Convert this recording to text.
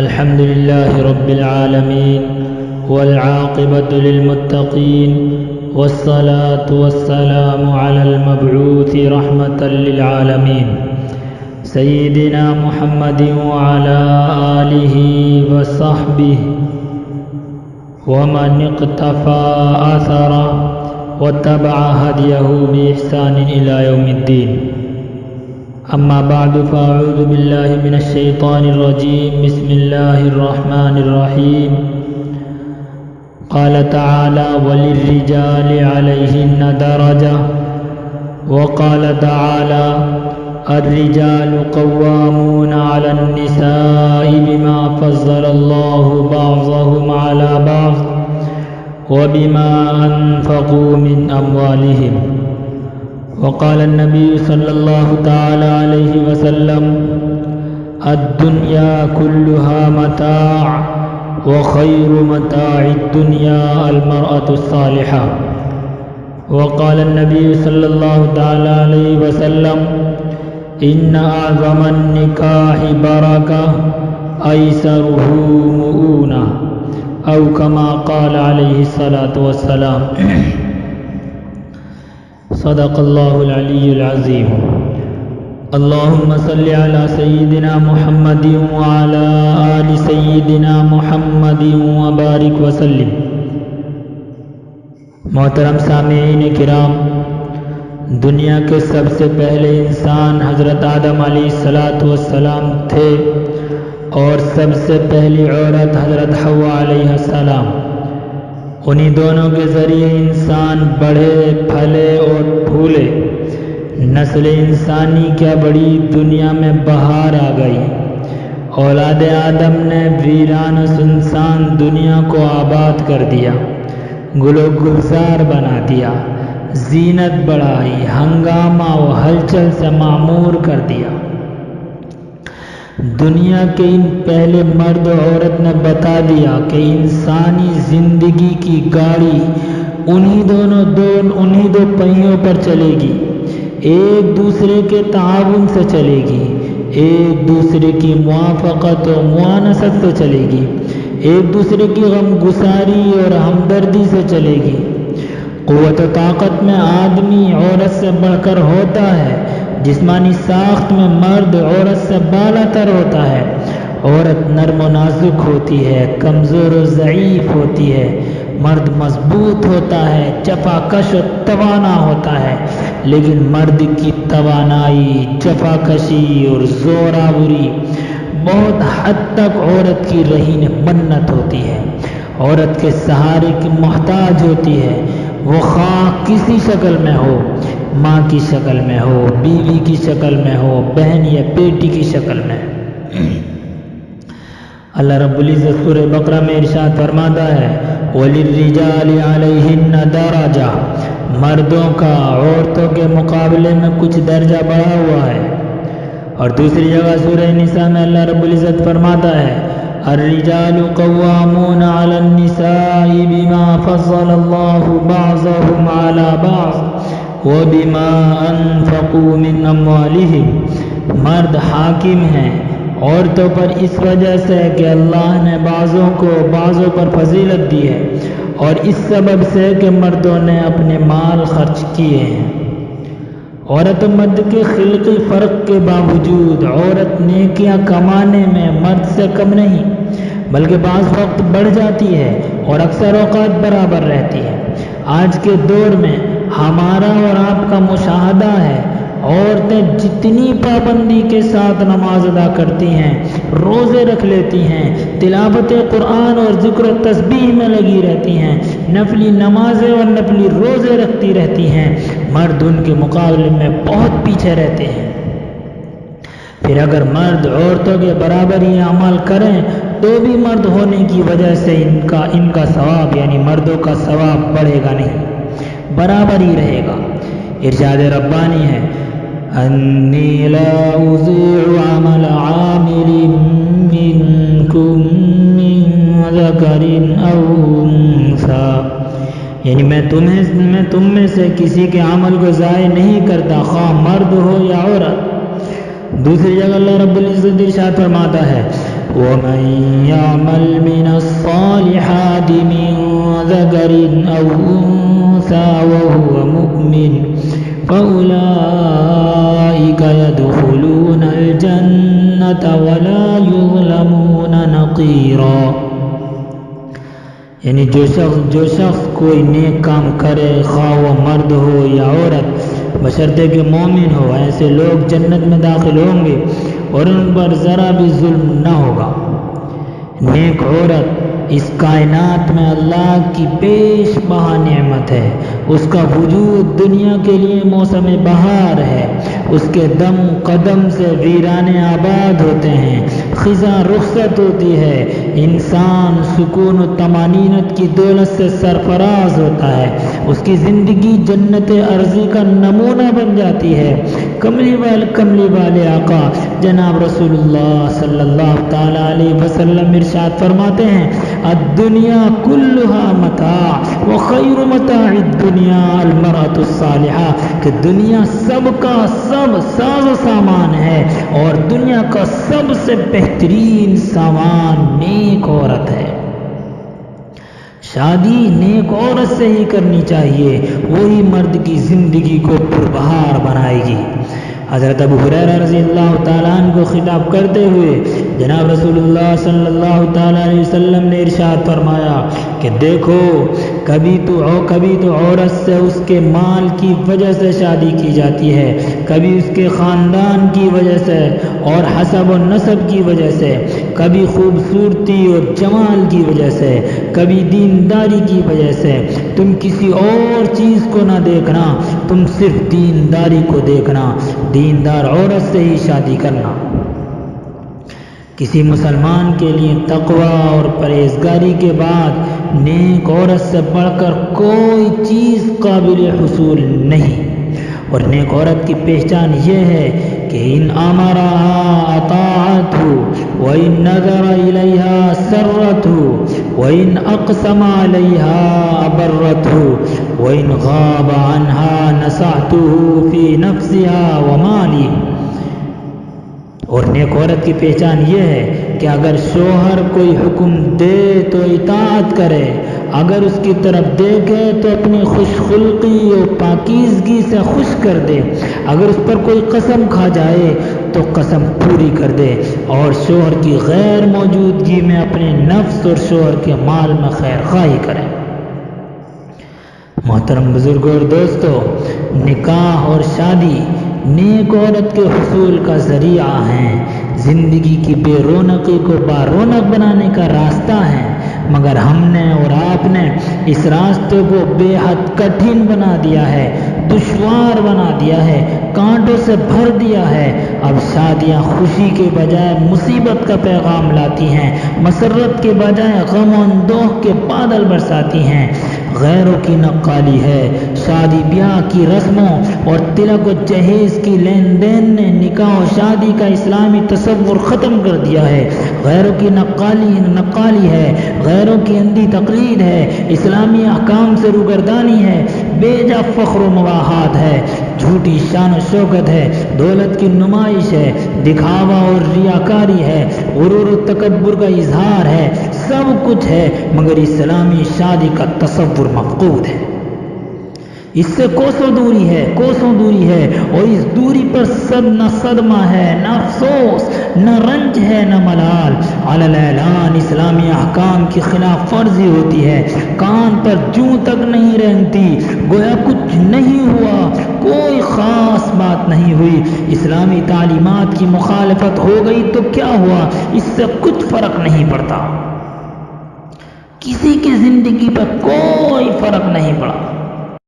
الحمد لله رب العالمين والعاقبة للمتقين والصلاة والسلام على المبعوث رحمة للعالمين سيدنا محمد وعلى آله وصحبه ومن اقتفى آثره واتبع هديه بإحسان إلى يوم الدين. أما بعد فأعوذ بالله من الشيطان الرجيم. بسم الله الرحمن الرحيم. قال تعالى: وللرجال عليهن درجة. وقال تعالى: الرجال قوامون على النساء بما فضل الله بعضهم على بعض وبما أنفقوا من أموالهم. وقال النبي صلى الله تعالى عليه وسلم: الدنيا كلها متاع وخير متاع الدنيا المرأة الصالحة. وقال النبي صلى الله تعالى عليه وسلم: إن أعظم النكاح بركة أيسره مؤونة، أو كما قال عليه الصلاة والسلام. صدق الله العلي العظيم. اللهم صل على سيدنا محمد وعلى آل سيدنا محمد وبارك وسلم. محترم سامعین کرام، دنیا کے سب سے پہلے انسان حضرت آدم علیہ السلام تھے اور سب سے پہلی عورت حضرت حوا علیہ السلام. انہی دونوں کے ذریعے انسان بڑھے پھلے اور پھولے. نسل انسانی کیا بڑی دنیا میں بہار آ گئی. اولاد آدم نے ویران و سنسان دنیا کو آباد کر دیا، گل و گلزار بنا دیا، زینت بڑھائی، ہنگامہ و ہلچل سے معمور کر دیا. دنیا کے ان پہلے مرد و عورت نے بتا دیا کہ انسانی زندگی کی گاڑی انہی دو پہیوں پر چلے گی، ایک دوسرے کے تعاون سے چلے گی، ایک دوسرے کی موافقت و معانست سے چلے گی، ایک دوسرے کی غم گساری اور ہمدردی سے چلے گی. قوت و طاقت میں آدمی عورت سے بڑھ کر ہوتا ہے، جسمانی ساخت میں مرد عورت سے بالا تر ہوتا ہے. عورت نرم و نازک ہوتی ہے، کمزور و ضعیف ہوتی ہے. مرد مضبوط ہوتا ہے، چپاکش و توانا ہوتا ہے. لیکن مرد کی توانائی، چپاکشی اور زوراوری بہت حد تک عورت کی رہین منت ہوتی ہے. عورت کے سہارے کی محتاج ہوتی ہے، وہ خواہ کسی شکل میں ہو، ماں کی شکل میں ہو، بیوی کی شکل میں ہو، بہن یا بیٹی کی شکل میں. اللہ رب العزت سورہ بقرہ میں ارشاد فرماتا ہے: وَلِلرِّجَالِ عَلَيْهِنَّ دَرَجَةٌ. مردوں کا عورتوں کے مقابلے میں کچھ درجہ بڑھا ہوا ہے. اور دوسری جگہ سورہ نساء میں اللہ رب العزت فرماتا ہے: الرجال قوامون على النساء بما فضل الله بعضهم على بعض وبما انفقوا من اموالهم. مرد حاکم ہیں عورتوں پر اس وجہ سے کہ اللہ نے بعضوں کو بعضوں پر فضیلت دی ہے، اور اس سبب سے کہ مردوں نے اپنے مال خرچ کیے ہیں. عورت و مرد کے خلقی فرق کے باوجود عورت نیکیاں کمانے میں مرد سے کم نہیں، بلکہ بعض وقت بڑھ جاتی ہے اور اکثر اوقات برابر رہتی ہے. آج کے دور میں ہمارا اور آپ کا مشاہدہ ہے، عورتیں جتنی پابندی کے ساتھ نماز ادا کرتی ہیں، روزے رکھ لیتی ہیں، تلاوت قرآن اور ذکر و تسبیح میں لگی رہتی ہیں، نفلی نمازیں اور نفلی روزے رکھتی رہتی ہیں، مرد ان کے مقابلے میں بہت پیچھے رہتے ہیں. پھر اگر مرد عورتوں کے برابر ہی عمل کریں تو بھی مرد ہونے کی وجہ سے ان کا ثواب یعنی مردوں کا ثواب بڑھے گا نہیں، برابر ہی رہے گا. ارشاد ربانی ہے: انی لا اضیع عمل عامل منکم من ذکر او انثی. یعنی میں تم میں سے کسی کے عمل کو ضائع نہیں کرتا، خواہ مرد ہو یا عورت. دوسری جگہ اللہ رب العزت ارشاد فرماتا ہے: ومن يعمل من الصالحات من ذكر أو أنثى وهو مؤمن فأولئك يدخلون الجنة ولا يظلمون نقيرا. یعنی جو شخص کوئی نیک کام کرے خواہ وہ مرد ہو یا عورت بشرطے کہ مومن ہو، ایسے لوگ جنت میں داخل ہوں گے اور ان پر ذرا بھی ظلم نہ ہوگا. نیک عورت اس کائنات میں اللہ کی پیش بہا نعمت ہے. اس کا وجود دنیا کے لیے موسم بہار ہے. اس کے دم قدم سے ویرانے آباد ہوتے ہیں، خزاں رخصت ہوتی ہے. انسان سکون و طمانینت کی دولت سے سرفراز ہوتا ہے. اس کی زندگی جنت ارضی کا نمونہ بن جاتی ہے. کملی والے آقا جناب رسول اللہ صلی اللہ تعالیٰ علیہ وسلم ارشاد فرماتے ہیں الدنیا کلها متاع وخیر متاع الدنیا المرأة الصالحہ، کہ دنیا سب کا سب ساز و سامان ہے اور دنیا کا سب سے بہترین سامان نیک عورت ہے. شادی نیک عورت سے ہی کرنی چاہیے، وہی مرد کی زندگی کو پربہار بنائے گی. حضرت ابو ہریرہ رضی اللہ تعالیٰ عنہ کو خطاب کرتے ہوئے جناب رسول اللہ صلی اللہ تعالیٰ علیہ وسلم نے ارشاد فرمایا کہ دیکھو کبھی تو عورت سے اس کے مال کی وجہ سے شادی کی جاتی ہے، کبھی اس کے خاندان کی وجہ سے اور حسب و نسب کی وجہ سے، کبھی خوبصورتی اور جمال کی وجہ سے، کبھی دینداری کی وجہ سے. تم کسی اور چیز کو نہ دیکھنا، تم صرف دینداری کو دیکھنا. دیندار عورت سے ہی شادی کرنا. کسی مسلمان کے لیے تقوی اور پرہیزگاری کے بعد نیک عورت سے بڑھ کر کوئی چیز قابل حصول نہیں. اور نیک عورت کی پہچان یہ ہے کہ ان امرها اطاعته وان نظر الیها سرته وان اقسم علیها ابرته وان غاب عنها نصحته في نفسها وماله. اور نیک عورت کی پہچان یہ ہے کہ اگر شوہر کوئی حکم دے تو اطاعت کرے، اگر اس کی طرف دیکھے تو اپنی خوش خلقی اور پاکیزگی سے خوش کر دے، اگر اس پر کوئی قسم کھا جائے تو قسم پوری کر دے، اور شوہر کی غیر موجودگی میں اپنے نفس اور شوہر کے مال میں خیر خواہی کرے. محترم بزرگوں اور دوستو، نکاح اور شادی نیک عورت کے حصول کا ذریعہ ہیں، زندگی کی بے رونقی کو بارونق بنانے کا راستہ ہے. مگر ہم نے اور آپ نے اس راستے کو بے حد کٹھن بنا دیا ہے، دشوار بنا دیا ہے، کانٹوں سے بھر دیا ہے. اب شادیاں خوشی کے بجائے مصیبت کا پیغام لاتی ہیں، مسرت کے بجائے غم و اندوہ کے بادل برساتی ہیں. غیروں کی نقالی ہے. شادی بیاہ کی رسموں اور تلک و جہیز کی لین دین نے نکاح و شادی کا اسلامی تصور ختم کر دیا ہے. غیروں کی نقالی ہے، غیروں کی اندھی تقلید ہے، اسلامی احکام سے روگردانی ہے، بے جا فخر و مباحات ہے، جھوٹی شان و شوکت ہے، دولت کی نمائش ہے، دکھاوا اور ریاکاری ہے، غرور و تکبر کا اظہار ہے. سب کچھ ہے مگر اسلامی شادی کا تصور مفقود ہے. اس سے کوسوں دوری ہے اور اس دوری پر نہ صدمہ ہے، نہ افسوس، نہ رنج ہے، نہ ملال. علی الاعلان اسلامی احکام کی خلاف ورزی ہوتی ہے، کان پر جوں تک نہیں رہتی، گویا کچھ نہیں ہوا، کوئی خاص بات نہیں ہوئی. اسلامی تعلیمات کی مخالفت ہو گئی تو کیا ہوا، اس سے کچھ فرق نہیں پڑتا، کسی کی زندگی پر کوئی فرق نہیں پڑا.